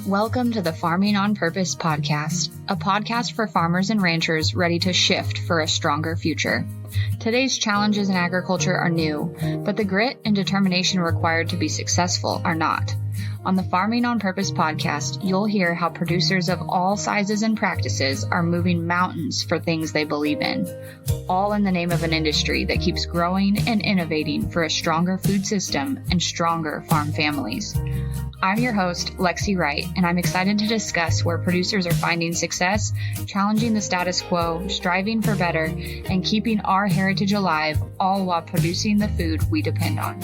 Welcome to the Farming on Purpose podcast, a podcast for farmers and ranchers ready to shift for a stronger future. Today's challenges in agriculture are new, but the grit and determination required to be successful are not. On the Farming on Purpose podcast, you'll hear how producers of all sizes and practices are moving mountains for things they believe in, all in the name of an industry that keeps growing and innovating for a stronger food system and stronger farm families. I'm your host, Lexi Wright, and I'm excited to discuss where producers are finding success, challenging the status quo, striving for better, and keeping our heritage alive, all while producing the food we depend on.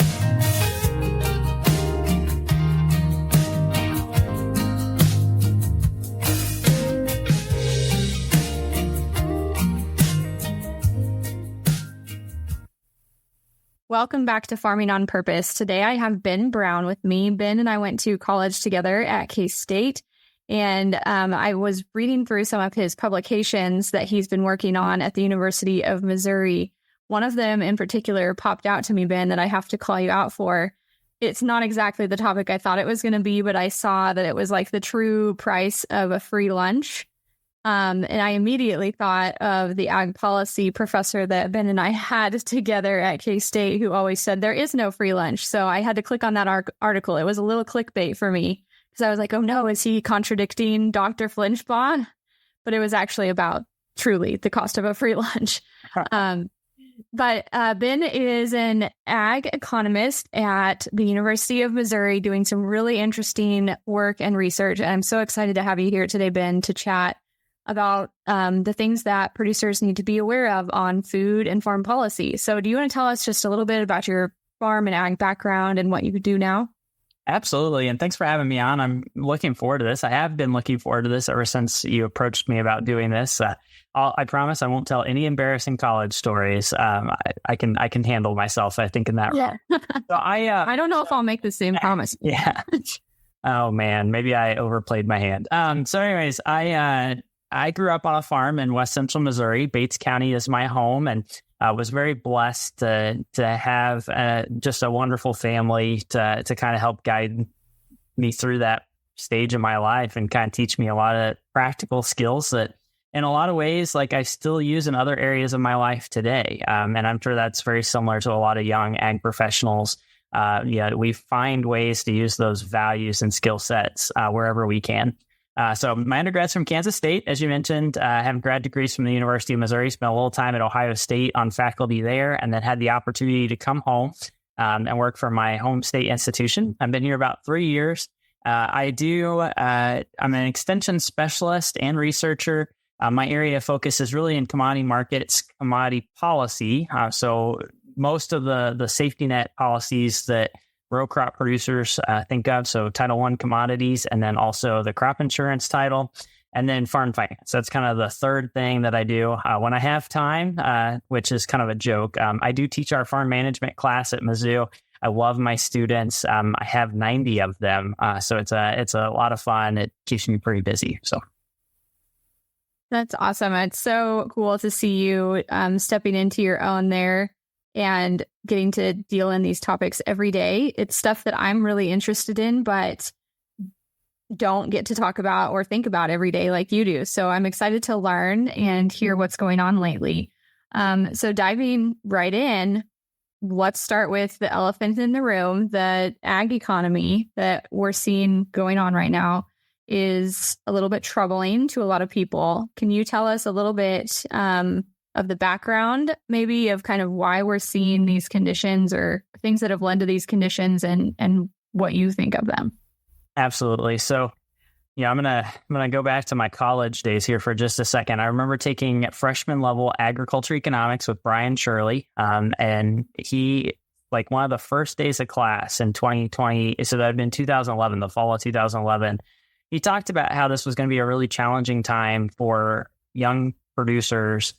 Welcome back to Farming on Purpose. Today I have Ben Brown with me. Ben and I went to college together at K-State, and I was reading through some of his publications that he's been working on at the University of Missouri. One of them in particular popped out to me, Ben, that I have to call you out for. It's not exactly the topic I thought it was going to be, but I saw that it was like the true price of a free lunch. And I immediately thought of the ag policy professor that Ben and I had together at K-State, who always said there is no free lunch. So I had to click on that article. It was a little clickbait for me because I was like, oh no, is he contradicting Dr. Flinchbaugh? But it was actually about truly the cost of a free lunch. But Ben is an ag economist at the University of Missouri doing some really interesting work and research. And I'm so excited to have you here today, Ben, to chat about the things that producers need to be aware of on food and farm policy. So do you want to tell us just a little bit about your farm and ag background and what you do now? Absolutely. And thanks for having me on. I'm looking forward to this. I have been looking forward to this ever since you approached me about doing this. I promise I won't tell any embarrassing college stories. I can handle myself, I think, in that. Yeah. So I don't know if I'll make the same promise. Yeah. Oh, man. Maybe I overplayed my hand. So anyways, I grew up on a farm in West Central Missouri. Bates County is my home, and was very blessed to have just a wonderful family to kind of help guide me through that stage of my life and kind of teach me a lot of practical skills that in a lot of ways, like I still use in other areas of my life today. And I'm sure that's very similar to a lot of young ag professionals. We find ways to use those values and skill sets wherever we can. So my undergrad's from Kansas State, as you mentioned. I have grad degrees from the University of Missouri, spent a little time at Ohio State on faculty there, and then had the opportunity to come home and work for my home state institution. I've been here about 3 years. I'm an extension specialist and researcher. My area of focus is really in commodity markets, commodity policy. So most of the safety net policies that row crop producers think of, so Title I commodities, and then also the crop insurance title, and then farm finance. That's kind of the third thing that I do when I have time, which is kind of a joke. I do teach our farm management class at Mizzou. I love my students. I have 90 of them, so it's a lot of fun. It keeps me pretty busy. So that's awesome. It's so cool to see you stepping into your own there and getting to deal in these topics every day. It's stuff that I'm really interested in, but don't get to talk about or think about every day like you do. So I'm excited to learn and hear what's going on lately. So diving right in, let's start with the elephant in the room. The ag economy that we're seeing going on right now is a little bit troubling to a lot of people. Can you tell us a little bit of the background, maybe of kind of why we're seeing these conditions or things that have led to these conditions and what you think of them? Absolutely. So, I'm gonna go back to my college days here for just a second. I remember taking freshman level agriculture economics with Brian Shirley, and he, like one of the first days of class in 2020, so that had been 2011, the fall of 2011. He talked about how this was going to be a really challenging time for young producers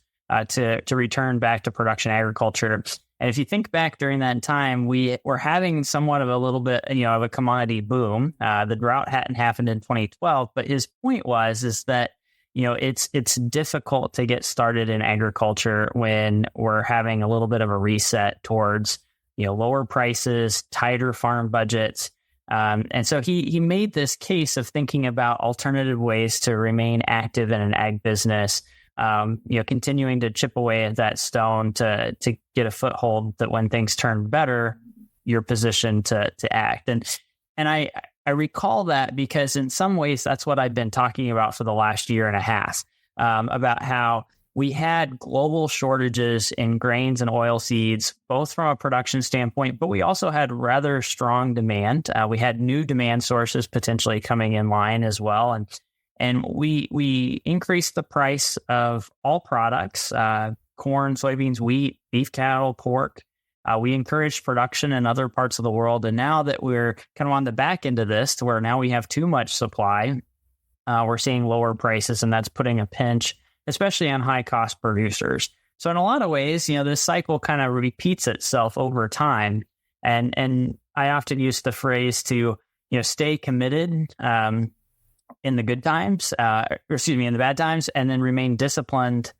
to return back to production agriculture. And if you think back during that time, we were having somewhat of a little bit, of a commodity boom. The drought hadn't happened in 2012, but his point is that, it's difficult to get started in agriculture when we're having a little bit of a reset towards, lower prices, tighter farm budgets. And so he made this case of thinking about alternative ways to remain active in an ag business, continuing to chip away at that stone to get a foothold that when things turn better, you're positioned to act. And I recall that because in some ways that's what I've been talking about for the last year and a half, about how we had global shortages in grains and oil seeds, both from a production standpoint, but we also had rather strong demand. We had new demand sources potentially coming in line as well. And we increased the price of all products, corn, soybeans, wheat, beef cattle, pork. We encouraged production in other parts of the world. And now that we're kind of on the back end of this, to where now we have too much supply, we're seeing lower prices, and that's putting a pinch, especially on high cost producers. So in a lot of ways, this cycle kind of repeats itself over time. And I often use the phrase to, stay committed in the good times, in the bad times, and then remain disciplined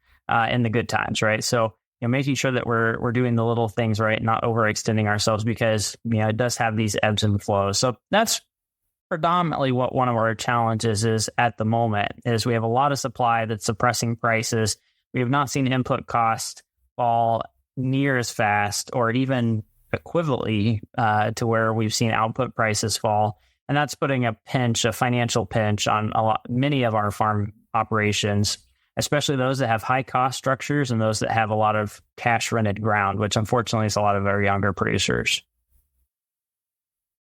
in the good times, right? So, making sure that we're doing the little things right, not overextending ourselves, because, it does have these ebbs and flows. So that's predominantly what one of our challenges is at the moment, is we have a lot of supply that's suppressing prices. We have not seen input costs fall near as fast or even equivalently to where we've seen output prices fall. And that's putting a financial pinch on many of our farm operations, especially those that have high cost structures and those that have a lot of cash rented ground, which unfortunately is a lot of our younger producers.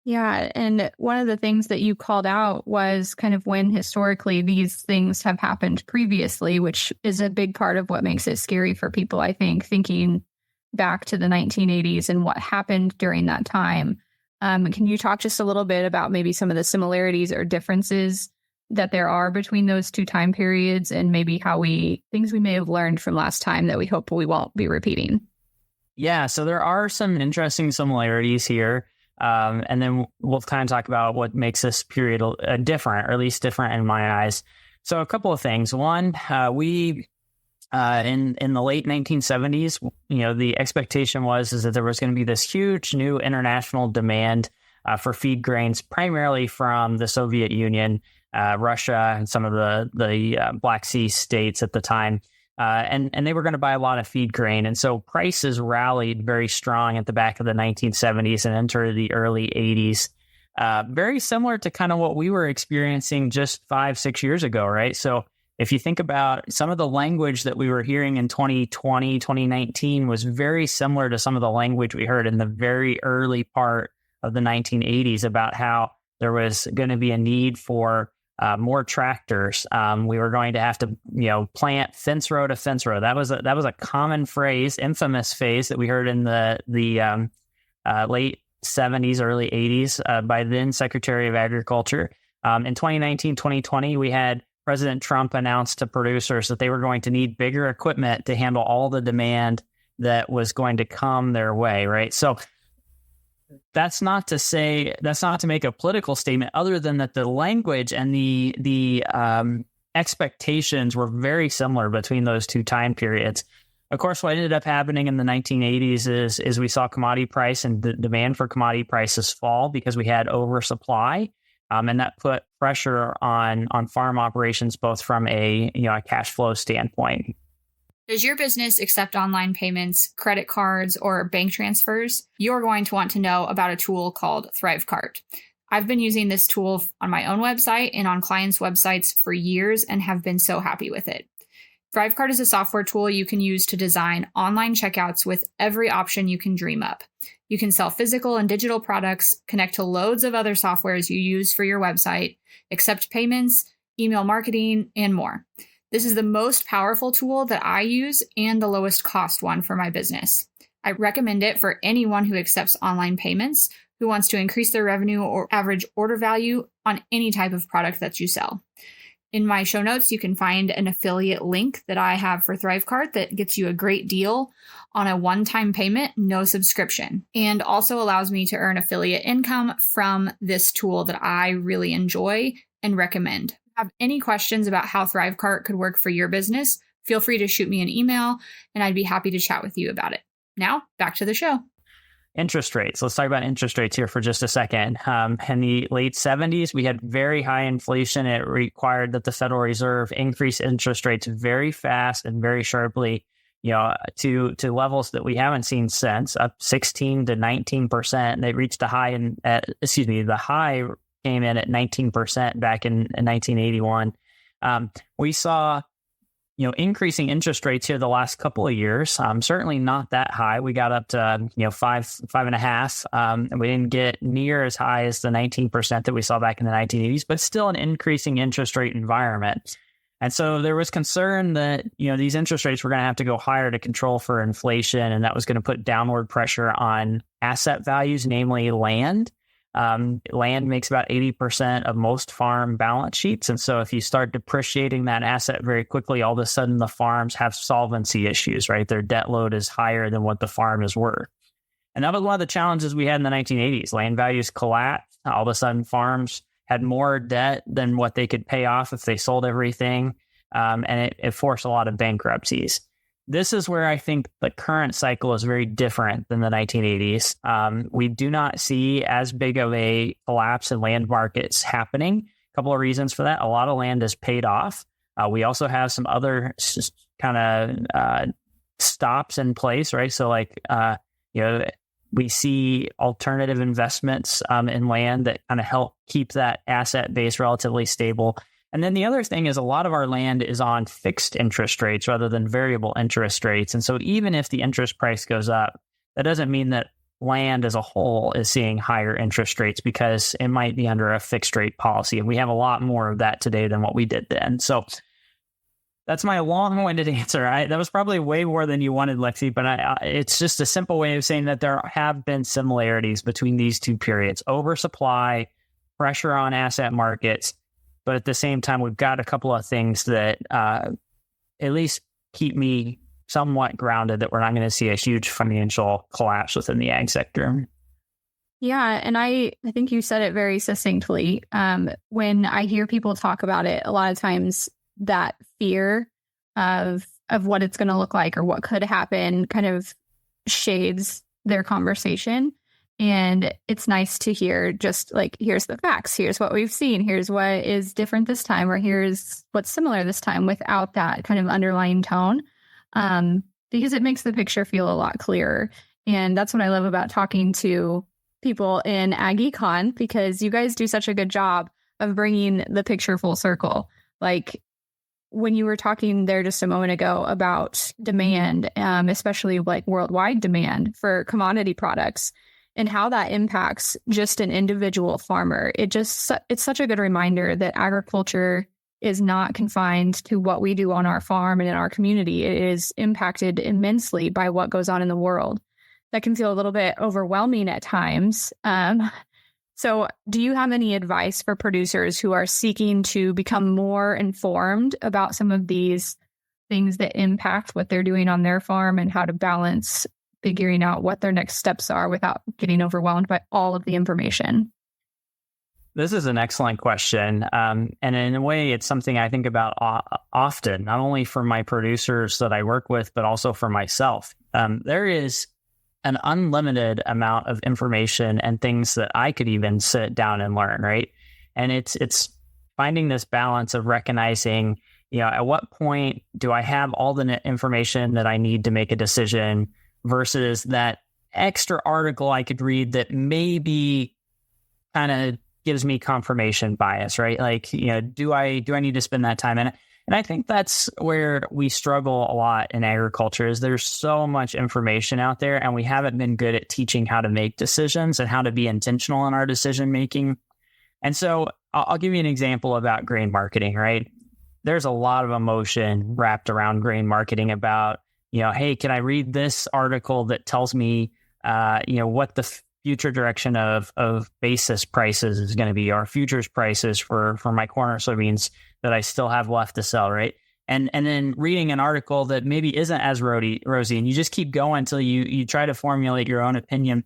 Yeah. And one of the things that you called out was kind of when historically these things have happened previously, which is a big part of what makes it scary for people, I think, thinking back to the 1980s and what happened during that time. Can you talk just a little bit about maybe some of the similarities or differences that there are between those two time periods, and maybe things we may have learned from last time that we hope we won't be repeating? Yeah. So there are some interesting similarities here. And then we'll kind of talk about what makes this period different, or at least different in my eyes. So a couple of things. One, we in the late 1970s, the expectation was that there was going to be this huge new international demand for feed grains, primarily from the Soviet Union, Russia, and some of the Black Sea states at the time. And they were going to buy a lot of feed grain. And so prices rallied very strong at the back of the 1970s and into the early 80s. Very similar to kind of what we were experiencing just 5-6 years ago, right? So if you think about some of the language that we were hearing in 2020, 2019 was very similar to some of the language we heard in the very early part of the 1980s about how there was going to be a need for more tractors. We were going to have to, plant fence row to fence row. That was a common phrase, infamous phrase that we heard in the late 70s, early 80s by then Secretary of Agriculture. In 2019, 2020, we had President Trump announced to producers that they were going to need bigger equipment to handle all the demand that was going to come their way, right? So that's not to make a political statement, other than that the language and the expectations were very similar between those two time periods. Of course, what ended up happening in the 1980s is we saw commodity price and the demand for commodity prices fall because we had oversupply, and that put pressure on farm operations, both from a cash flow standpoint. Does your business accept online payments, credit cards, or bank transfers? You're going to want to know about a tool called ThriveCart. I've been using this tool on my own website and on clients' websites for years and have been so happy with it. ThriveCart is a software tool you can use to design online checkouts with every option you can dream up. You can sell physical and digital products, connect to loads of other softwares you use for your website, accept payments, email marketing, and more. This is the most powerful tool that I use and the lowest cost one for my business. I recommend it for anyone who accepts online payments, who wants to increase their revenue or average order value on any type of product that you sell. In my show notes, you can find an affiliate link that I have for ThriveCart that gets you a great deal on a one-time payment, no subscription, and also allows me to earn affiliate income from this tool that I really enjoy and recommend. Have any questions about how ThriveCart could work for your business, feel free to shoot me an email and I'd be happy to chat with you about it. Now, back to the show. Interest rates. Let's talk about interest rates here for just a second. In the late 70s, we had very high inflation. It required that the Federal Reserve increase interest rates very fast and very sharply, to levels that we haven't seen since, up 16 to 19%. They reached a high the high came in at 19% back in 1981. We saw increasing interest rates here the last couple of years. Certainly not that high. We got up to 5.5. And we didn't get near as high as the 19% that we saw back in the 1980s, but still an increasing interest rate environment. And so there was concern that these interest rates were going to have to go higher to control for inflation, and that was going to put downward pressure on asset values, namely land. Land makes about 80% of most farm balance sheets. And so if you start depreciating that asset very quickly, all of a sudden the farms have solvency issues, right? Their debt load is higher than what the farm is worth. And that was one of the challenges we had in the 1980s. Land values collapsed. All of a sudden farms had more debt than what they could pay off if they sold everything. And it forced a lot of bankruptcies. This is where I think the current cycle is very different than the 1980s. We do not see as big of a collapse in land markets happening. A couple of reasons for that. A lot of land is paid off. We also have some other kind of stops in place, right? So we see alternative investments in land that kind of help keep that asset base relatively stable. And then the other thing is a lot of our land is on fixed interest rates rather than variable interest rates. And so even if the interest price goes up, that doesn't mean that land as a whole is seeing higher interest rates because it might be under a fixed rate policy. And we have a lot more of that today than what we did then. So that's my long-winded answer. That was probably way more than you wanted, Lexi, but it's just a simple way of saying that there have been similarities between these two periods. Oversupply, pressure on asset markets. But at the same time, we've got a couple of things that at least keep me somewhat grounded that we're not going to see a huge financial collapse within the ag sector. Yeah, and I think you said it very succinctly. When I hear people talk about it, a lot of times that fear of what it's going to look like or what could happen kind of shades their conversation. And it's nice to hear just like, here's the facts, here's what we've seen, here's what is different this time, or here's what's similar this time without that kind of underlying tone, because it makes the picture feel a lot clearer. And that's what I love about talking to people in Ag Econ, because you guys do such a good job of bringing the picture full circle. Like when you were talking there just a moment ago about demand, especially like worldwide demand for commodity products, and how that impacts just an individual farmer. It's such a good reminder that agriculture is not confined to what we do on our farm and in our community. It is impacted immensely by what goes on in the world. That can feel a little bit overwhelming at times. So do you have any advice for producers who are seeking to become more informed about some of these things that impact what they're doing on their farm and how to balance figuring out what their next steps are without getting overwhelmed by all of the information? This is an excellent question. And in a way, it's something I think about often, not only for my producers that I work with, but also for myself. There is an unlimited amount of information and things that I could even sit down and learn, right? And it's finding this balance of recognizing, at what point do I have all the information that I need to make a decision versus that extra article I could read that maybe kind of gives me confirmation bias, right? Like, do I need to spend that time? And I think that's where we struggle a lot in agriculture is there's so much information out there and we haven't been good at teaching how to make decisions and how to be intentional in our decision making. And so I'll give you an example about grain marketing, right? There's a lot of emotion wrapped around grain marketing about, hey, can I read this article that tells me, what the future direction of basis prices is going to be, or futures prices for my corn or soybeans that I still have left to sell, right? And then reading an article that maybe isn't as rosy, and you just keep going until you try to formulate your own opinion.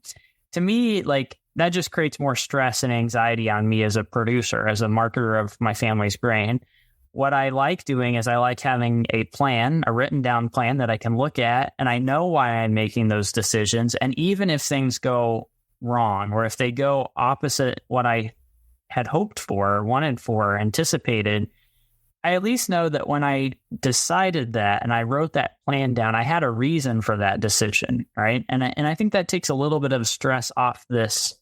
To me, like that just creates more stress and anxiety on me as a producer, as a marketer of my family's grain. what I like doing is I like having a plan, a written down plan that I can look at, and I know why I'm making those decisions. And even if things go wrong, or if they go opposite what I had hoped for, wanted for, anticipated, I at least know that when I decided that and I wrote that plan down, I had a reason for that decision, right? And I think that takes a little bit of stress off this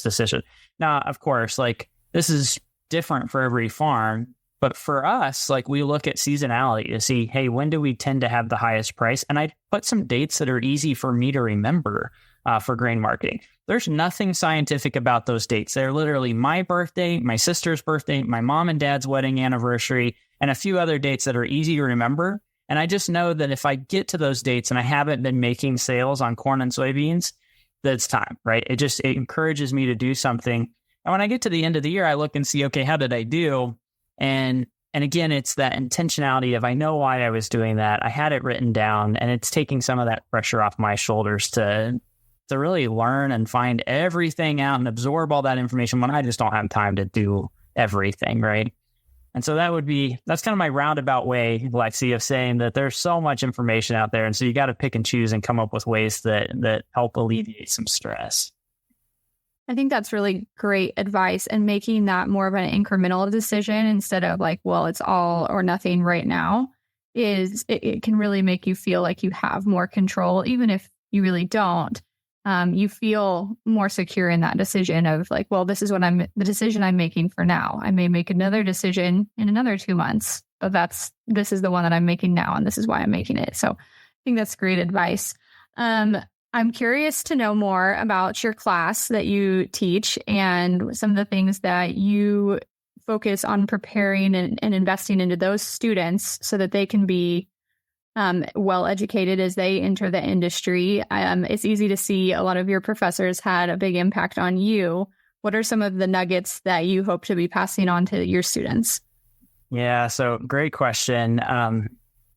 decision. Now, of course, like this is different for every farm, but for us, like we look at seasonality to see, hey, when do we tend to have the highest price? And I put some dates that are easy for me to remember for grain marketing. There's nothing scientific about those dates. They're literally my birthday, my sister's birthday, my mom and dad's wedding anniversary, and a few other dates that are easy to remember. And I just know that if I get to those dates and I haven't been making sales on corn and soybeans, that it's time, right? It encourages me to do something. And when I get to the end of the year, I look and see, okay, how did I do? And again, it's that intentionality of I know why I was doing that. I had it written down, and it's taking some of that pressure off my shoulders to really learn and find everything out and absorb all that information when I just don't have time to do everything, right? And so that's kind of my roundabout way, Lexi, of saying that there's so much information out there. And so you got to pick and choose and come up with ways that help alleviate some stress. I think that's really great advice, and making that more of an incremental decision instead of like, well, it's all or nothing right now it can really make you feel like you have more control, even if you really don't. You feel more secure in that decision of like, well, this is the decision I'm making for now. I may make another decision in another 2 months, but this is the one that I'm making now, and this is why I'm making it. So I think that's great advice. I'm curious to know more about your class that you teach and some of the things that you focus on preparing and investing into those students so that they can be well educated as they enter the industry. It's easy to see a lot of your professors had a big impact on you. What are some of the nuggets that you hope to be passing on to your students? Yeah, so great question.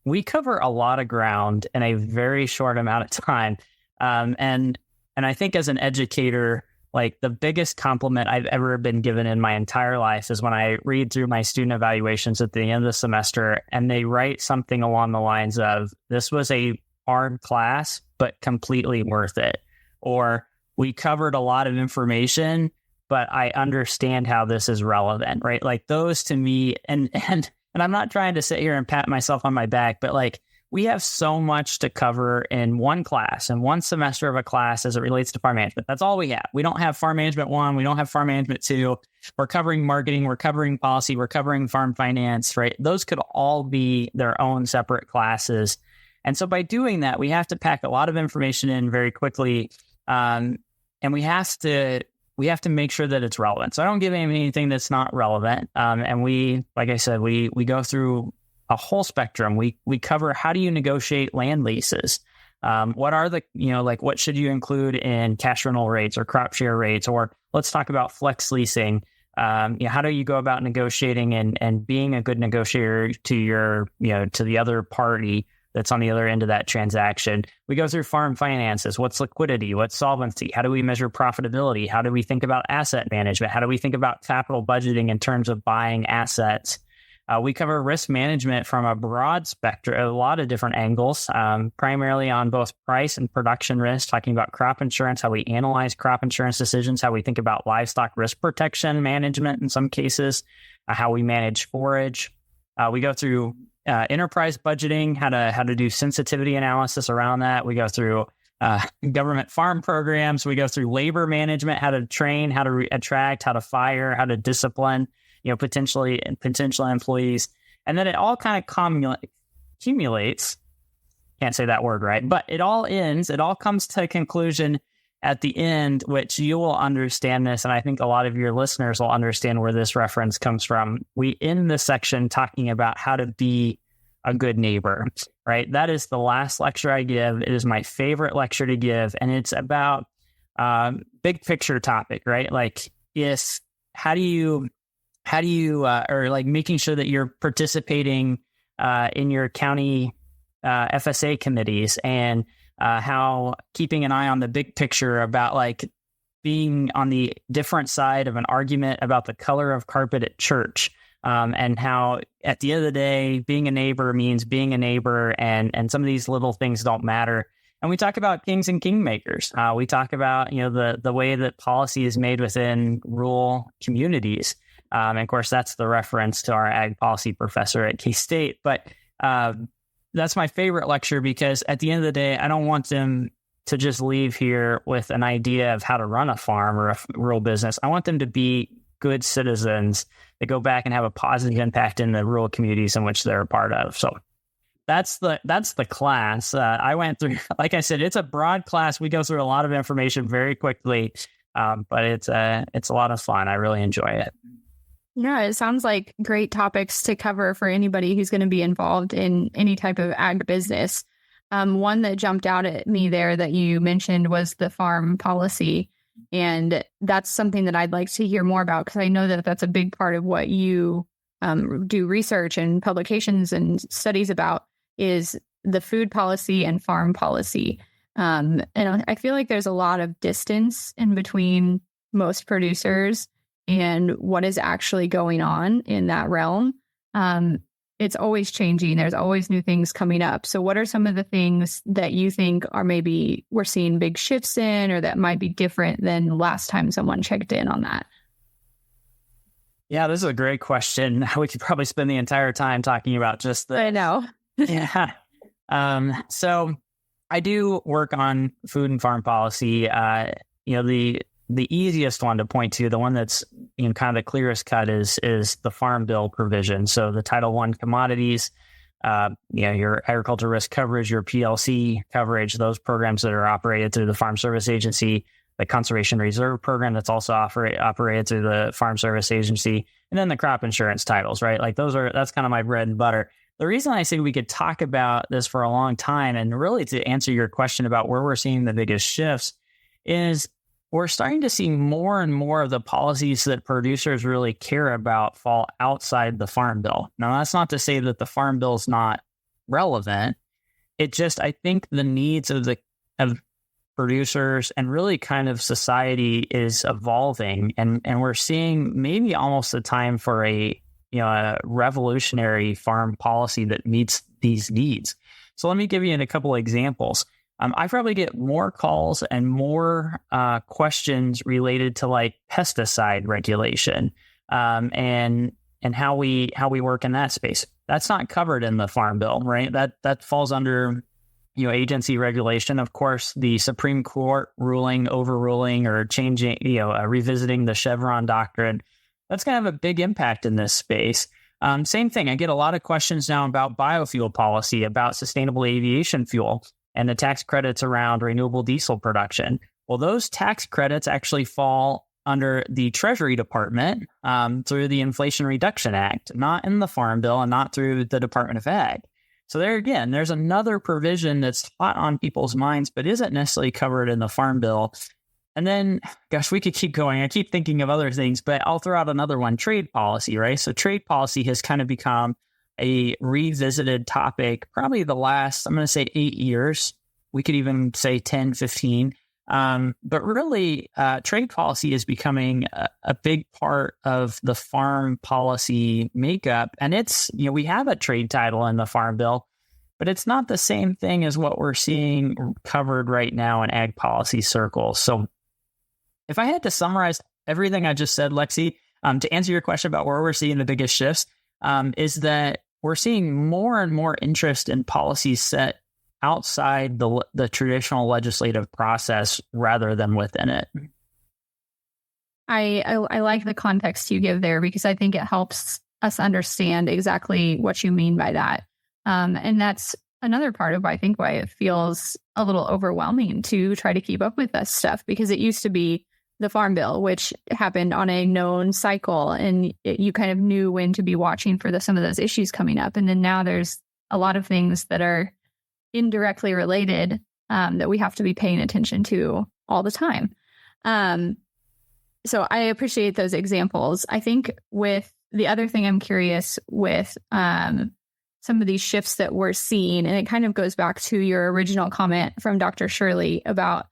We cover a lot of ground in a very short amount of time. And I think as an educator, like the biggest compliment I've ever been given in my entire life is when I read through my student evaluations at the end of the semester and they write something along the lines of, this was a hard class, but completely worth it. Or we covered a lot of information, but I understand how this is relevant, right? Like those to me, and I'm not trying to sit here and pat myself on my back, but like, we have so much to cover in one class and one semester of a class as it relates to farm management. That's all we have. We don't have farm management 1. We don't have farm management 2. We're covering marketing. We're covering policy. We're covering farm finance, right? Those could all be their own separate classes. And so by doing that, we have to pack a lot of information in very quickly. And we have to make sure that it's relevant. So I don't give anything that's not relevant. And we, like I said, we go through a whole spectrum. We cover how do you negotiate land leases? What are the, what should you include in cash rental rates or crop share rates? Or let's talk about flex leasing. How do you go about negotiating and being a good negotiator to your, to the other party that's on the other end of that transaction? We go through farm finances. What's liquidity? What's solvency? How do we measure profitability? How do we think about asset management? How do we think about capital budgeting in terms of buying assets? We cover risk management from a broad spectrum, a lot of different angles, primarily on both price and production risk, talking about crop insurance, how we analyze crop insurance decisions, how we think about livestock risk protection management in some cases, how we manage forage. We go through enterprise budgeting, how to do sensitivity analysis around that. We go through government farm programs. We go through labor management, how to train, how to attract, how to fire, how to discipline potential employees. And then it all kind of accumulates. Can't say that word right, but it all comes to a conclusion at the end, which you will understand this. And I think a lot of your listeners will understand where this reference comes from. We end the section talking about how to be a good neighbor, right? That is the last lecture I give. It is my favorite lecture to give. And it's about big picture topic, right? Like, how do you or like making sure that you're participating in your county FSA committees, and how keeping an eye on the big picture about like being on the different side of an argument about the color of carpet at church and how at the end of the day, being a neighbor means being a neighbor, and some of these little things don't matter. And we talk about kings and kingmakers. We talk about, the way that policy is made within rural communities. And of course, that's the reference to our ag policy professor at K-State. But that's my favorite lecture, because at the end of the day, I don't want them to just leave here with an idea of how to run a farm or a rural business. I want them to be good citizens that go back and have a positive impact in the rural communities in which they're a part of. So that's the class. I went through, like I said, it's a broad class. We go through a lot of information very quickly, but it's a lot of fun. I really enjoy it. Yeah, it sounds like great topics to cover for anybody who's going to be involved in any type of ag business. One that jumped out at me there that you mentioned was the farm policy. And that's something that I'd like to hear more about, because I know that that's a big part of what you do research and publications and studies about, is the food policy and farm policy. And I feel like there's a lot of distance in between most producers and what is actually going on in that realm. It's always changing. There's always new things coming up. So what are some of the things that you think are maybe we're seeing big shifts in, or that might be different than last time someone checked in on that? Yeah, this is a great question. We could probably spend the entire time talking about just this. I know. Yeah. So I do work on food and farm policy. The easiest one to point to, the one that's kind of the clearest cut, is the Farm Bill provision. So the Title I commodities, your agricultural risk coverage, your PLC coverage, those programs that are operated through the Farm Service Agency, the Conservation Reserve Program that's also operated through the Farm Service Agency, and then the crop insurance titles, right? Like that's kind of my bread and butter. The reason I say we could talk about this for a long time, and really to answer your question about where we're seeing the biggest shifts, is we're starting to see more and more of the policies that producers really care about fall outside the Farm Bill. Now, that's not to say that the Farm Bill is not relevant. It just, I think the needs of producers and really kind of society is evolving, and we're seeing maybe almost a time for a revolutionary farm policy that meets these needs. So let me give you a couple of examples. I probably get more calls and more questions related to like pesticide regulation and how we work in that space. That's not covered in the Farm Bill, right? That falls under agency regulation. Of course, the Supreme Court overruling or changing, revisiting the Chevron doctrine, that's going to have a big impact in this space. Same thing. I get a lot of questions now about biofuel policy, about sustainable aviation fuel, and the tax credits around renewable diesel production. Well, those tax credits actually fall under the Treasury Department through the Inflation Reduction Act, not in the Farm Bill and not through the Department of Ag. So there again, there's another provision that's hot on people's minds, but isn't necessarily covered in the Farm Bill. And then, gosh, we could keep going. I keep thinking of other things, but I'll throw out another one, trade policy, right? So trade policy has kind of become a revisited topic, probably the last, I'm going to say 8 years. We could even say 10, 15. But really, trade policy is becoming a big part of the farm policy makeup. And it's, we have a trade title in the Farm Bill, but it's not the same thing as what we're seeing covered right now in ag policy circles. So if I had to summarize everything I just said, Lexi, to answer your question about where we're seeing the biggest shifts, is that we're seeing more and more interest in policies set outside the traditional legislative process rather than within it. I like the context you give there, because I think it helps us understand exactly what you mean by that. And that's another part of why it feels a little overwhelming to try to keep up with this stuff, because it used to be the Farm Bill, which happened on a known cycle, and you kind of knew when to be watching for some of those issues coming up. And then now there's a lot of things that are indirectly related that we have to be paying attention to all the time. So I appreciate those examples. I think with the other thing I'm curious with some of these shifts that we're seeing, and it kind of goes back to your original comment from Dr. Shirley about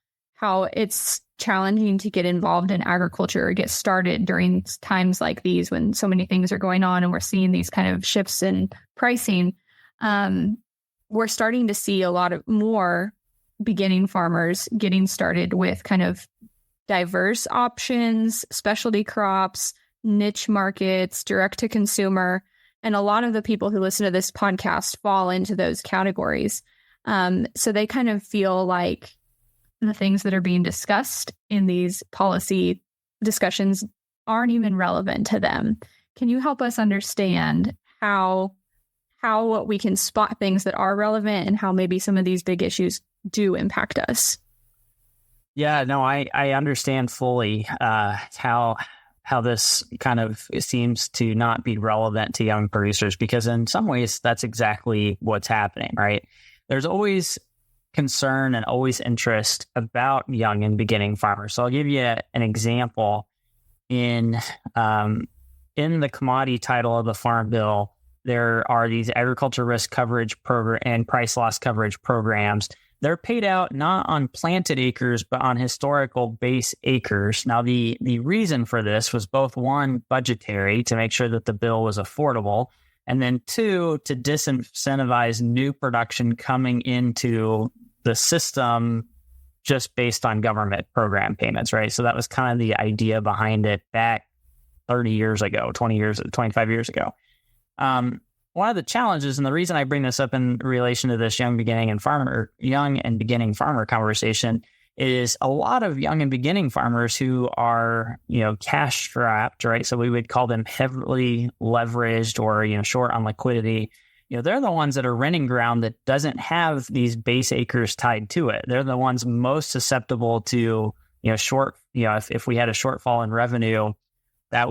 how it's challenging to get involved in agriculture or get started during times like these when so many things are going on and we're seeing these kind of shifts in pricing. We're starting to see a lot of more beginning farmers getting started with kind of diverse options, specialty crops, niche markets, direct to consumer. And a lot of the people who listen to this podcast fall into those categories. So they kind of feel like the things that are being discussed in these policy discussions aren't even relevant to them. Can you help us understand how we can spot things that are relevant and how maybe some of these big issues do impact us? Yeah, no, I understand fully how this kind of seems to not be relevant to young producers, because in some ways that's exactly what's happening, right? There's always concern and always interest about young and beginning farmers. So I'll give you an example. In the commodity title of the Farm Bill, there are these agriculture risk coverage program and price loss coverage programs. They're paid out not on planted acres, but on historical base acres. Now, the reason for this was both, one, budgetary, to make sure that the bill was affordable, and then two, to disincentivize new production coming into the system just based on government program payments, right? So that was kind of the idea behind it back 30 years ago, 25 years ago. One of the challenges, and the reason I bring this up in relation to this young and beginning farmer conversation, is a lot of young and beginning farmers who are, cash strapped, right? So we would call them heavily leveraged or, short on liquidity. They're the ones that are renting ground that doesn't have these base acres tied to it. They're the ones most susceptible to, if we had a shortfall in revenue, they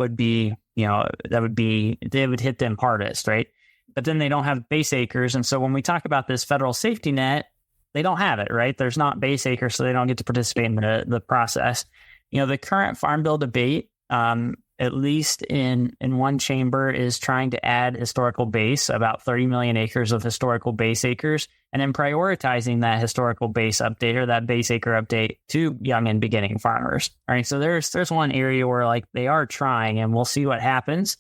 would hit them hardest, right? But then they don't have base acres. And so when we talk about this federal safety net, they don't have it, right? There's not base acres, so they don't get to participate in the process. The current Farm Bill debate, at least in one chamber, is trying to add historical base, about 30 million acres of historical base acres, and then prioritizing that historical base update or that base acre update to young and beginning farmers. All right, so there's one area where they are trying, and we'll see what happens.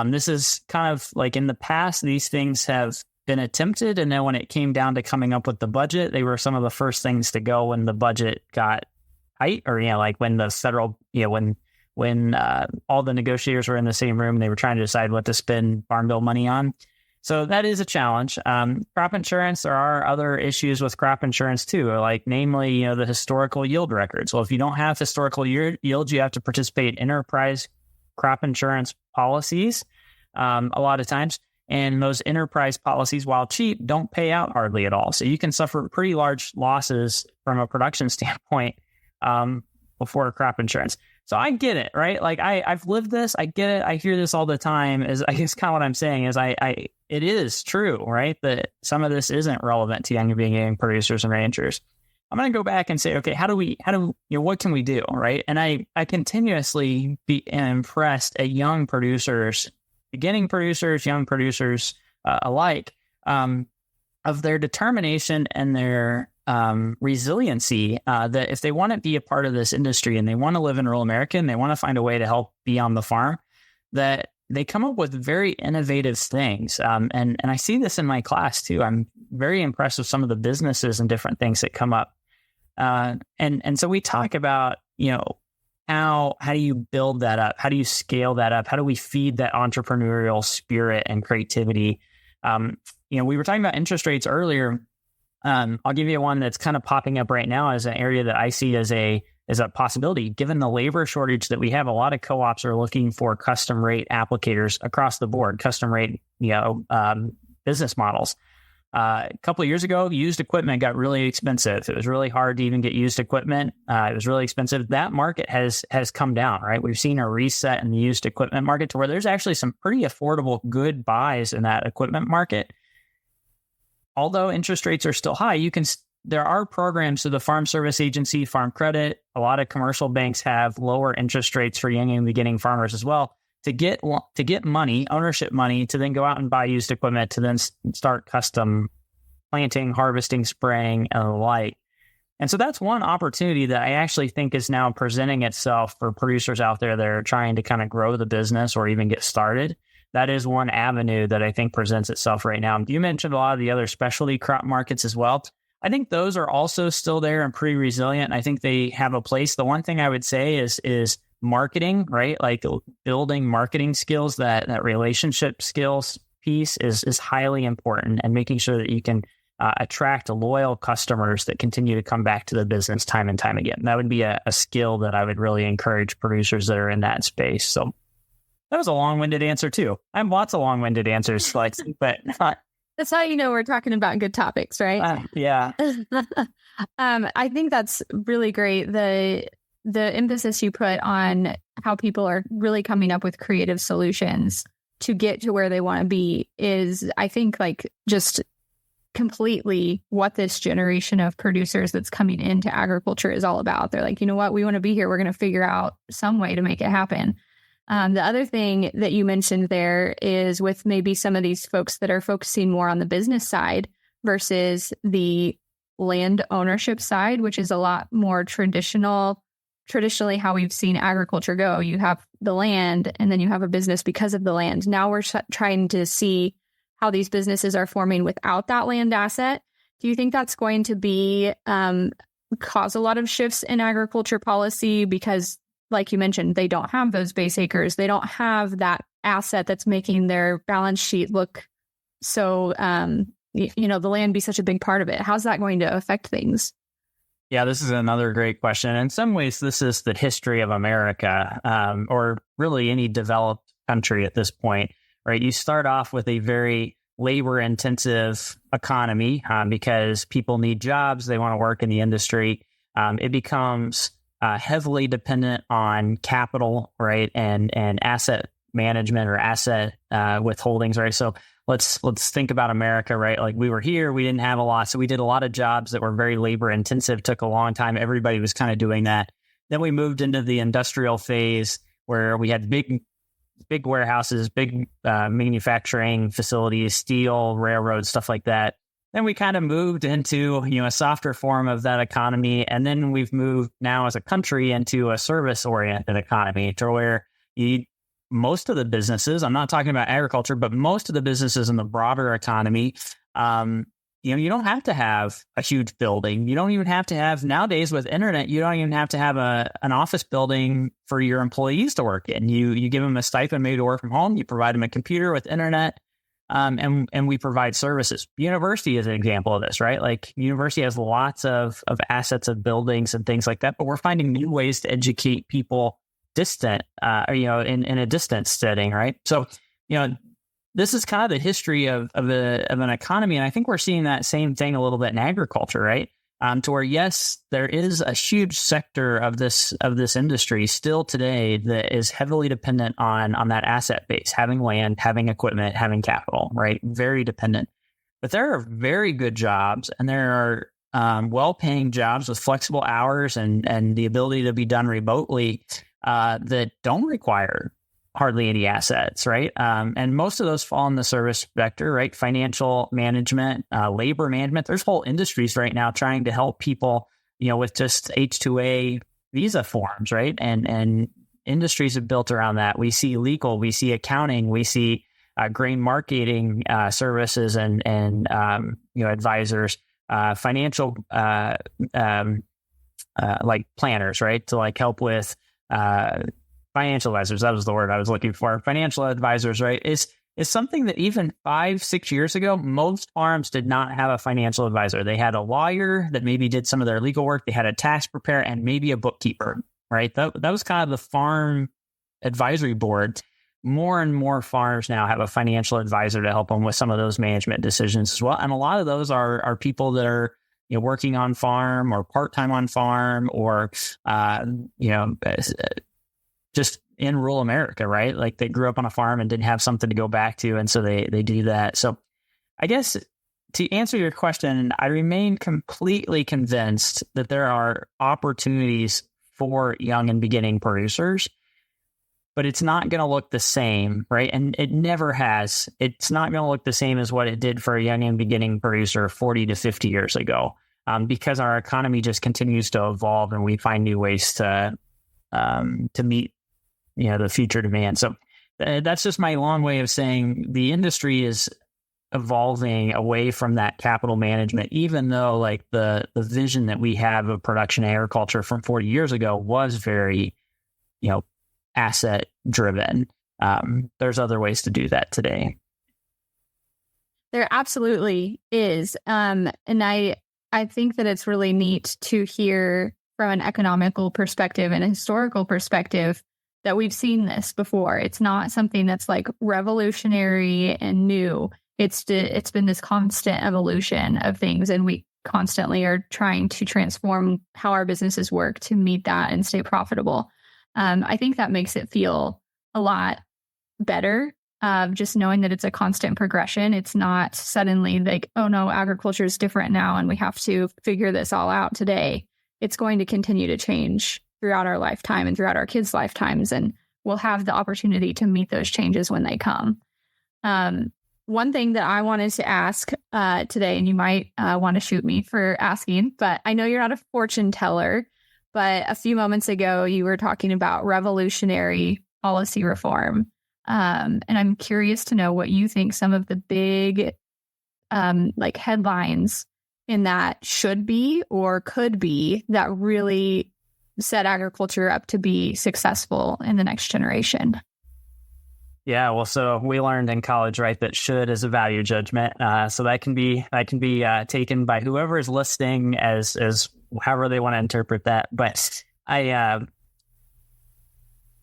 This is kind of like in the past, these things have been attempted, and then when it came down to coming up with the budget, they were some of the first things to go when the budget got tight, or when the federal, when all the negotiators were in the same room, they were trying to decide what to spend Farm Bill money on. So that is a challenge. Crop insurance, there are other issues with crop insurance too, namely, the historical yield records. Well, if you don't have historical yields, you have to participate in enterprise crop insurance policies a lot of times. And those enterprise policies, while cheap, don't pay out hardly at all. So you can suffer pretty large losses from a production standpoint before crop insurance. So I get it, right? I've lived this. I get it. I hear this all the time. I guess kind of what I'm saying is it is true, right? That some of this isn't relevant to young and beginning producers and ranchers. I'm going to go back and say, okay, what can we do, right? And I continuously am impressed at young producers, beginning producers, young producers alike, of their determination and their resiliency, that if they want to be a part of this industry and they want to live in rural America and they want to find a way to help be on the farm, that they come up with very innovative things. And I see this in my class too. I'm very impressed with some of the businesses and different things that come up. And so we talk about, how do you build that up? How do you scale that up? How do we feed that entrepreneurial spirit and creativity? We were talking about interest rates earlier. I'll give you one that's kind of popping up right now as an area that I see as a possibility. Given the labor shortage that we have, a lot of co-ops are looking for custom rate applicators across the board, custom rate, business models. A couple of years ago, used equipment got really expensive. It was really hard to even get used equipment. It was really expensive. That market has come down, right? We've seen a reset in the used equipment market to where there's actually some pretty affordable, good buys in that equipment market. Although interest rates are still high, there are programs through the Farm Service Agency, Farm Credit. A lot of commercial banks have lower interest rates for young and beginning farmers as well, to get money, ownership money, to then go out and buy used equipment, to then start custom planting, harvesting, spraying, and the like. And so that's one opportunity that I actually think is now presenting itself for producers out there that are trying to kind of grow the business or even get started. That is one avenue that I think presents itself right now. You mentioned a lot of the other specialty crop markets as well. I think those are also still there and pretty resilient. I think they have a place. The one thing I would say is marketing, right? Like building marketing skills, that relationship skills piece is highly important, and making sure that you can attract loyal customers that continue to come back to the business time and time again. That would be a skill that I would really encourage producers that are in that space. So that was a long-winded answer too. I have lots of long-winded answers, but that's how you know we're talking about good topics, right? Yeah. I think that's really great. The emphasis you put on how people are really coming up with creative solutions to get to where they want to be is, I think, like just completely what this generation of producers that's coming into agriculture is all about. They're like, you know what, we want to be here. We're going to figure out some way to make it happen. The other thing that you mentioned there is with maybe some of these folks that are focusing more on the business side versus the land ownership side, which is a lot more traditionally how we've seen agriculture go. You have the land and then you have a business because of the land. Now we're trying to see how these businesses are forming without that land asset. Do you think that's going to be cause a lot of shifts in agriculture policy? Because like you mentioned, they don't have those base acres. They don't have that asset that's making their balance sheet look so, the land be such a big part of it. How's that going to affect things? Yeah, this is another great question. In some ways, this is the history of America, or really any developed country at this point, right? You start off with a very labor-intensive economy because people need jobs. They want to work in the industry. It becomes heavily dependent on capital, right, and asset management or asset withholdings, right? So let's think about America, right? Like we were here, we didn't have a lot, so we did a lot of jobs that were very labor intensive. Took a long time. Everybody was kind of doing that. Then we moved into the industrial phase where we had big warehouses, big manufacturing facilities, steel, railroads, stuff like that. Then we kind of moved into, a softer form of that economy. And then we've moved now as a country into a service-oriented economy to where most of the businesses, I'm not talking about agriculture, but most of the businesses in the broader economy, you don't have to have a huge building. You don't even have to have, nowadays with internet, you don't even have to have an office building for your employees to work in. You give them a stipend maybe to work from home. You provide them a computer with internet. And we provide services. University is an example of this, right? Like university has lots of assets of buildings and things like that, but we're finding new ways to educate people distant, in a distance setting, right? So, this is kind of the history of an economy. And I think we're seeing that same thing a little bit in agriculture, right? To where, yes, there is a huge sector of this industry still today that is heavily dependent on that asset base, having land, having equipment, having capital, right? Very dependent. But there are very good jobs, and there are well-paying jobs with flexible hours and the ability to be done remotely that don't require hardly any assets, right? And most of those fall in the service sector, right? Financial management, labor management. There's whole industries right now trying to help people, with just H-2A visa forms, right? And industries are built around that. We see legal, we see accounting, we see grain marketing services and advisors, financial like planners, right? To like help with financial advisors, that was the word I was looking for. Financial advisors, right, is something that even 5-6 years ago, most farms did not have a financial advisor. They had a lawyer that maybe did some of their legal work. They had a tax preparer and maybe a bookkeeper, right? That was kind of the farm advisory board. More and more farms now have a financial advisor to help them with some of those management decisions as well. And a lot of those are people that are working on farm or part-time on farm or, just in rural America, right? Like they grew up on a farm and didn't have something to go back to. And so they do that. So I guess to answer your question, I remain completely convinced that there are opportunities for young and beginning producers, but it's not going to look the same, right? And it never has. It's not going to look the same as what it did for a young and beginning producer 40 to 50 years ago. because our economy just continues to evolve and we find new ways to meet, the future demand. So that's just my long way of saying the industry is evolving away from that capital management, even though like the vision that we have of production agriculture from 40 years ago was very, asset driven. There's other ways to do that today. There absolutely is. And I think that it's really neat to hear from an economical perspective and a historical perspective that we've seen this before. It's not something that's like revolutionary and new. It's been this constant evolution of things, and we constantly are trying to transform how our businesses work to meet that and stay profitable. I think that makes it feel a lot better, just knowing that it's a constant progression. It's not suddenly like, oh no, agriculture is different now and we have to figure this all out today. It's going to continue to change throughout our lifetime and throughout our kids' lifetimes, and we'll have the opportunity to meet those changes when they come. One thing that I wanted to ask today, and you might want to shoot me for asking, but I know you're not a fortune teller, but a few moments ago, you were talking about revolutionary policy reform. And I'm curious to know what you think some of the big headlines in that should be or could be that really set agriculture up to be successful in the next generation. Yeah, well, so we learned in college, right, that should is a value judgment. So that can be taken by whoever is listening as however they want to interpret that. But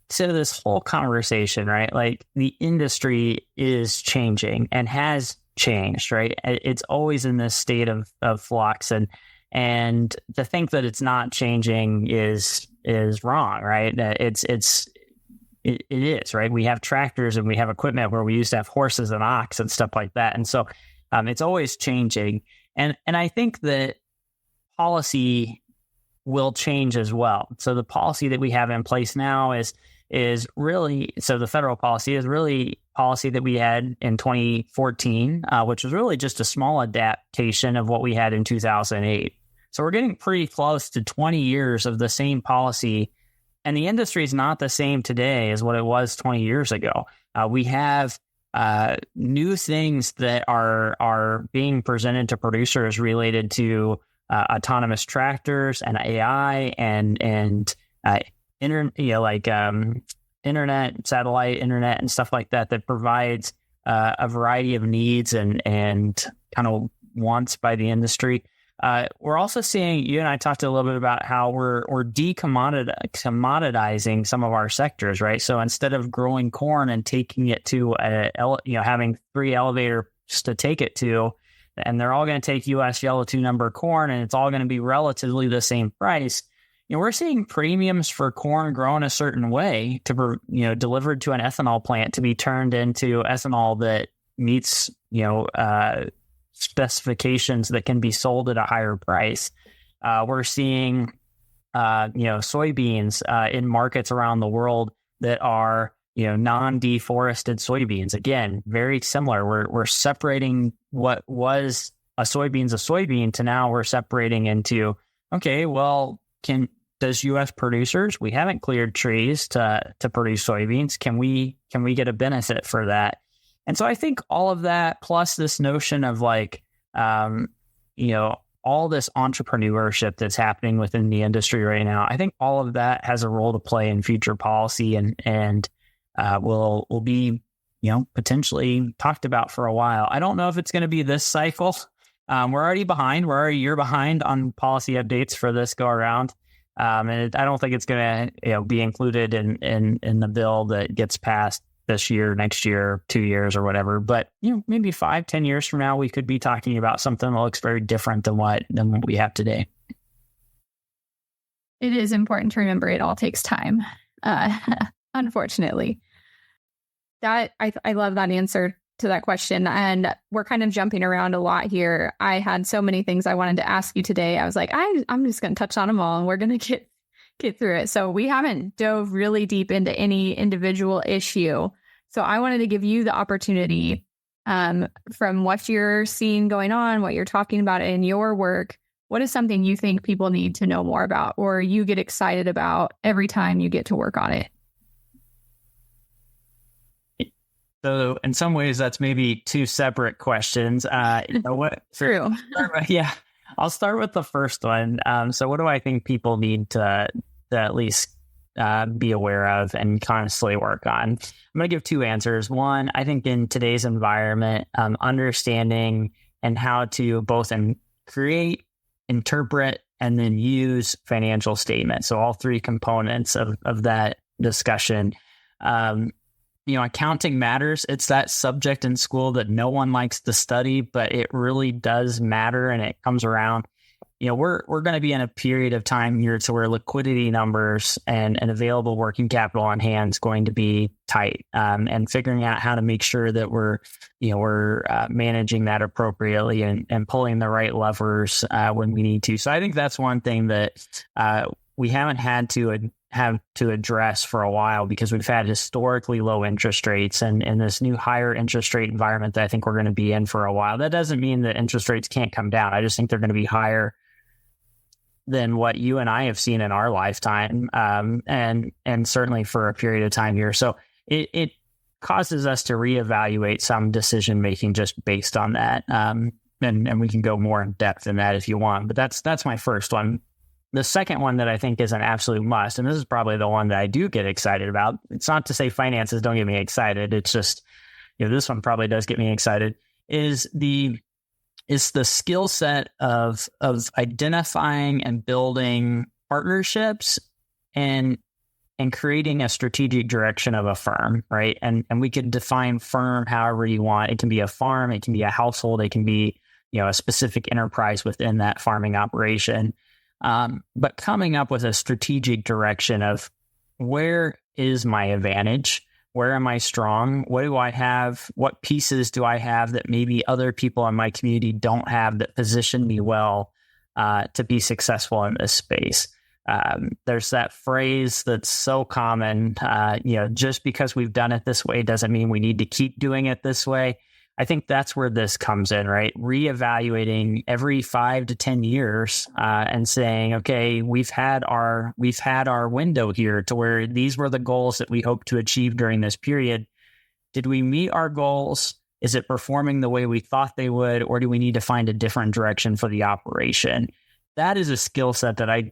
so this whole conversation, right, like the industry is changing and has changed, right? It's always in this state of flux, and to think that it's not changing is wrong, right? It is, right? We have tractors and we have equipment where we used to have horses and ox and stuff like that. And so it's always changing. And I think that policy will change as well. So the policy that we have in place now is really, so the federal policy is really policy that we had in 2014, which was really just a small adaptation of what we had in 2008. So we're getting pretty close to 20 years of the same policy. And the industry is not the same today as what it was 20 years ago. We have new things that are being presented to producers related to autonomous tractors and AI and internet, satellite internet, and stuff like that provides a variety of needs and kind of wants by the industry. We're also seeing, you and I talked a little bit about how we're commoditizing some of our sectors, right? So instead of growing corn and taking it to having 3 elevators to take it to, and they're all going to take U.S. yellow 2 number corn, and it's all going to be relatively the same price. We're seeing premiums for corn grown a certain way to, delivered to an ethanol plant to be turned into ethanol that meets, specifications that can be sold at a higher price. We're seeing, soybeans in markets around the world that are, non-deforested soybeans. Again, very similar. We're separating what was a soybean to now we're separating into, okay, well, does U.S. producers, we haven't cleared trees to produce soybeans. Can we get a benefit for that? And so I think all of that, plus this notion of all this entrepreneurship that's happening within the industry right now, I think all of that has a role to play in future policy and will be, potentially talked about for a while. I don't know if it's going to be this cycle. We're already behind. We're already a year behind on policy updates for this go around. And I don't think it's going to be included in the bill that gets passed this year, next year, 2 years or whatever. But, maybe 5-10 years from now, we could be talking about something that looks very different than what we have today. It is important to remember it all takes time, unfortunately. That I love that answer to that question. And we're kind of jumping around a lot here. I had so many things I wanted to ask you today. I was like, I'm just going to touch on them all and we're going to get through it. So we haven't dove really deep into any individual issue. So I wanted to give you the opportunity from what you're seeing going on, what you're talking about in your work. what is something you think people need to know more about, or you get excited about every time you get to work on it? So in some ways, that's maybe two separate questions. True. Yeah, I'll start with the first one. So what do I think people need to at least be aware of and constantly work on? I'm going to give two answers. One, I think in today's environment, understanding and how to both create, interpret, and then use financial statements. So all three components of that discussion. Accounting matters. It's that subject in school that no one likes to study, but it really does matter, and it comes around. We're going to be in a period of time here to where liquidity numbers and available working capital on hand is going to be tight, and figuring out how to make sure that we're managing that appropriately and pulling the right levers when we need to. So I think that's one thing that we haven't had to address for a while, because we've had historically low interest rates and this new higher interest rate environment that I think we're going to be in for a while. That doesn't mean that interest rates can't come down. I just think they're going to be higher than what you and I have seen in our lifetime, and certainly for a period of time here. So it causes us to reevaluate some decision making just based on that. And we can go more in depth in that if you want. But that's my first one. The second one that I think is an absolute must, and this is probably the one that I do get excited about. It's not to say finances don't get me excited. It's just, this one probably does get me excited, is the skill set of identifying and building partnerships and creating a strategic direction of a firm, right? And we can define firm however you want. It can be a farm, it can be a household, it can be, a specific enterprise within that farming operation. But coming up with a strategic direction of where is my advantage? Where am I strong? What do I have? What pieces do I have that maybe other people in my community don't have that position me well to be successful in this space? There's that phrase that's so common, just because we've done it this way doesn't mean we need to keep doing it this way. I think that's where this comes in, right? Reevaluating every 5 to 10 years and saying, okay, we've had our window here to where these were the goals that we hope to achieve during this period. Did we meet our goals? Is it performing the way we thought they would, or do we need to find a different direction for the operation? That is a skill set that I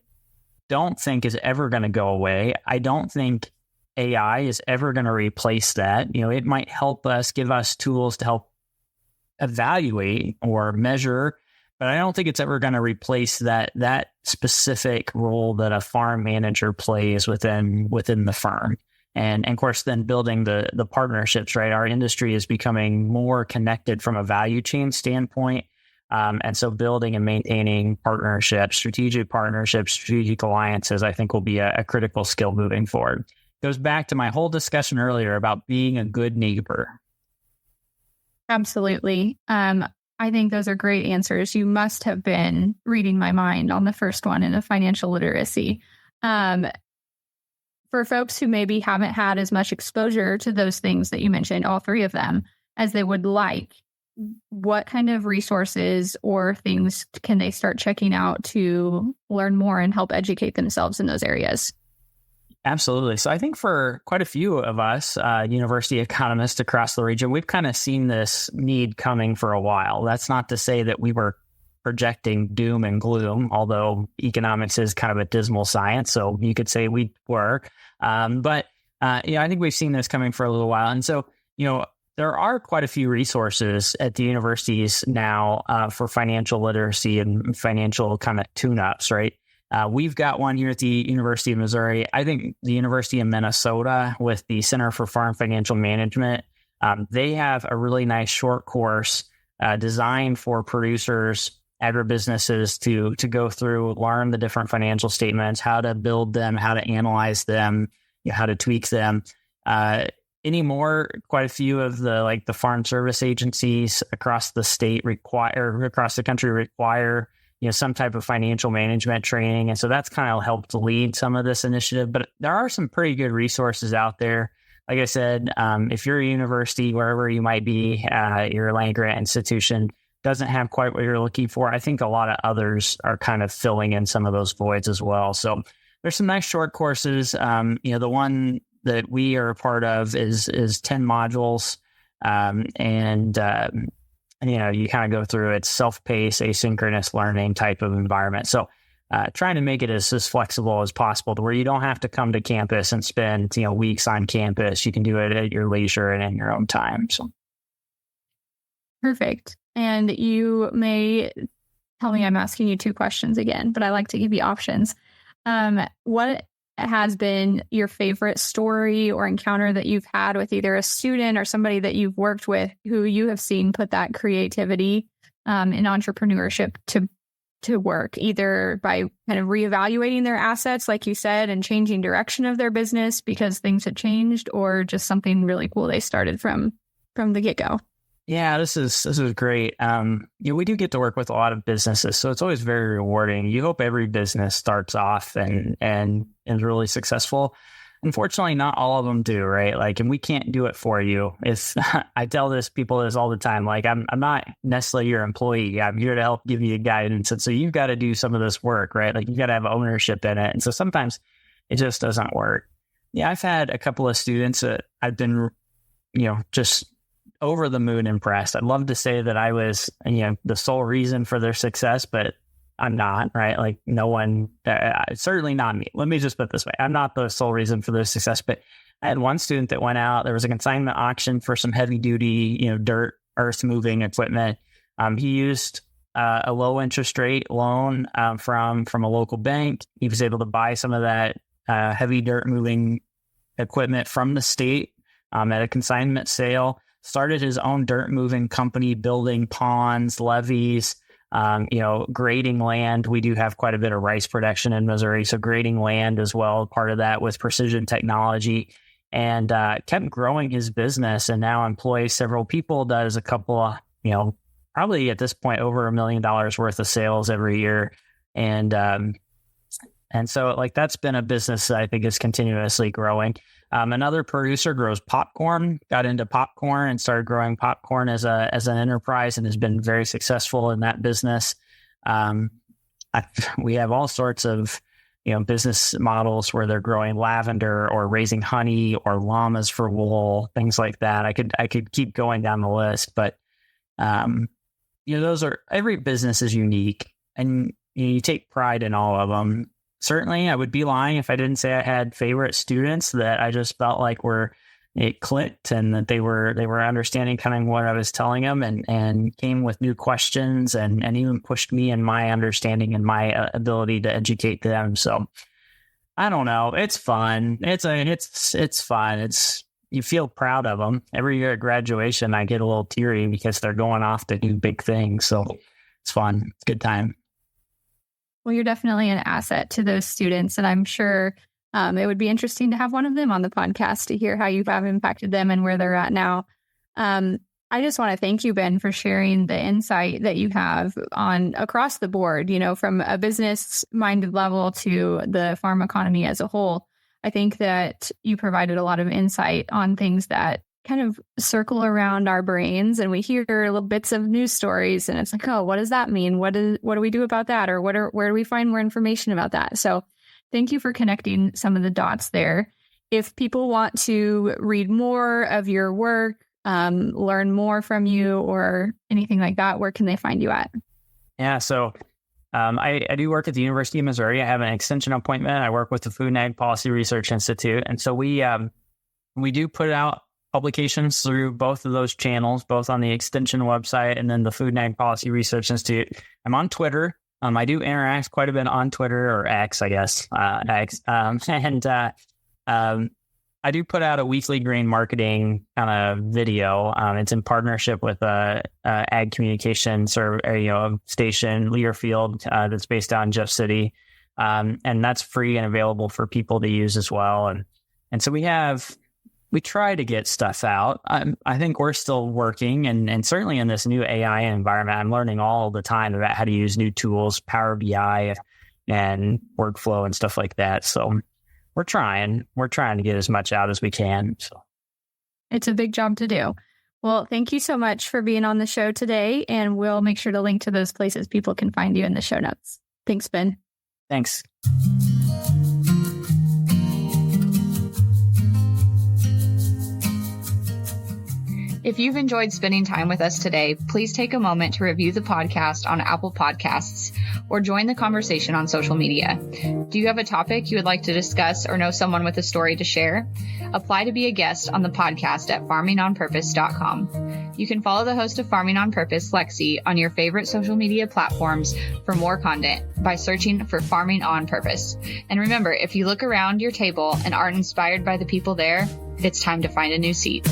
don't think is ever going to go away. I don't think AI is ever going to replace that. It might help us, give us tools to help evaluate or measure, but I don't think it's ever going to replace that specific role that a farm manager plays within the firm. And of course, then building the partnerships, right? Our industry is becoming more connected from a value chain standpoint. And so building and maintaining partnerships, strategic alliances, I think will be a critical skill moving forward. Goes back to my whole discussion earlier about being a good neighbor. Absolutely. I think those are great answers. You must have been reading my mind on the first one in financial literacy. For folks who maybe haven't had as much exposure to those things that you mentioned, all three of them, as they would like, what kind of resources or things can they start checking out to learn more and help educate themselves in those areas? Absolutely. So I think for quite a few of us, university economists across the region, we've kind of seen this need coming for a while. That's not to say that we were projecting doom and gloom, although economics is kind of a dismal science. So you could say we were. But I think we've seen this coming for a little while. And so, there are quite a few resources at the universities now for financial literacy and financial kind of tune-ups, right? We've got one here at the University of Missouri. I think the University of Minnesota with the Center for Farm Financial Management, they have a really nice short course designed for producers, agribusinesses to go through, learn the different financial statements, how to build them, how to analyze them, how to tweak them. Anymore, quite a few of the farm service agencies across the state across the country require some type of financial management training. And so that's kind of helped lead some of this initiative. But there are some pretty good resources out there. Like I said, if you're a university, wherever you might be, you're a land grant institution, doesn't have quite what you're looking for, I think a lot of others are kind of filling in some of those voids as well. So there's some nice short courses. The one that we are a part of is 10 modules. You kind of go through it's self-paced, asynchronous learning type of environment. So trying to make it as flexible as possible to where you don't have to come to campus and spend, weeks on campus. You can do it at your leisure and in your own time. So. Perfect. And you may tell me I'm asking you 2 questions again, but I like to give you options. What has been your favorite story or encounter that you've had with either a student or somebody that you've worked with who you have seen put that creativity in entrepreneurship to work, either by kind of reevaluating their assets, like you said, and changing direction of their business because things had changed, or just something really cool they started from the get-go? Yeah, this is great. We do get to work with a lot of businesses, so it's always very rewarding. You hope every business starts off and is really successful. Unfortunately, not all of them do, right? Like, and we can't do it for you. It's I tell people this all the time. Like, I'm not necessarily your employee. I'm here to help give you guidance, and so you've got to do some of this work, right? Like, you got to have ownership in it, and so sometimes it just doesn't work. Yeah, I've had a couple of students that I've been, just over the moon impressed. I'd love to say that I was, the sole reason for their success, but I'm not, right? Like, no one, certainly not me. Let me just put it this way. I'm not the sole reason for their success, but I had one student that went out, there was a consignment auction for some heavy duty, dirt, earth moving equipment. He used a low interest rate loan from a local bank. He was able to buy some of that heavy dirt moving equipment from the state at a consignment sale. Started his own dirt moving company, building ponds, levees, grading land. We do have quite a bit of rice production in Missouri, so grading land as well, part of that with precision technology, and kept growing his business and now employs several people, does a couple of, probably at this point over $1 million worth of sales every year. And so like that's been a business that I think is continuously growing. Another producer grows popcorn, got into popcorn and started growing popcorn as an enterprise and has been very successful in that business. We have all sorts of, business models where they're growing lavender or raising honey or llamas for wool, things like that. I could keep going down the list, but, every business is unique and you take pride in all of them. Certainly, I would be lying if I didn't say I had favorite students that I just felt like it clicked and that they were understanding kind of what I was telling them and came with new questions and even pushed me in my understanding and my ability to educate them. So I don't know. It's fun. It's fun. You feel proud of them. Every year at graduation, I get a little teary because they're going off to do big things. So it's fun. It's a good time. Well, you're definitely an asset to those students, and I'm sure it would be interesting to have one of them on the podcast to hear how you have impacted them and where they're at now. I just want to thank you, Ben, for sharing the insight that you have on across the board, from a business-minded level to the farm economy as a whole. I think that you provided a lot of insight on things that kind of circle around our brains, and we hear little bits of news stories and it's like, oh, what does that mean? What do we do about that? Or where do we find more information about that? So thank you for connecting some of the dots there. If people want to read more of your work, learn more from you or anything like that, where can they find you at? Yeah. So I do work at the University of Missouri. I have an extension appointment. I work with the Food and Ag Policy Research Institute. And so we do put out publications through both of those channels, both on the Extension website and then the Food and Ag Policy Research Institute. I'm on Twitter. I do interact quite a bit on Twitter, or X, I guess. X. I do put out a weekly grain marketing kind of video. It's in partnership with Ag Communications or a station, Learfield, that's based out in Jeff City. And that's free and available for people to use as well. And so we try to get stuff out. I think we're still working, and certainly in this new AI environment, I'm learning all the time about how to use new tools, Power BI and workflow and stuff like that. So we're trying to get as much out as we can. So it's a big job to do. Well, thank you so much for being on the show today, and we'll make sure to link to those places people can find you in the show notes. Thanks, Ben. Thanks. If you've enjoyed spending time with us today, please take a moment to review the podcast on Apple Podcasts or join the conversation on social media. Do you have a topic you would like to discuss or know someone with a story to share? Apply to be a guest on the podcast at farmingonpurpose.com. You can follow the host of Farming on Purpose, Lexi, on your favorite social media platforms for more content by searching for Farming on Purpose. And remember, if you look around your table and aren't inspired by the people there, it's time to find a new seat.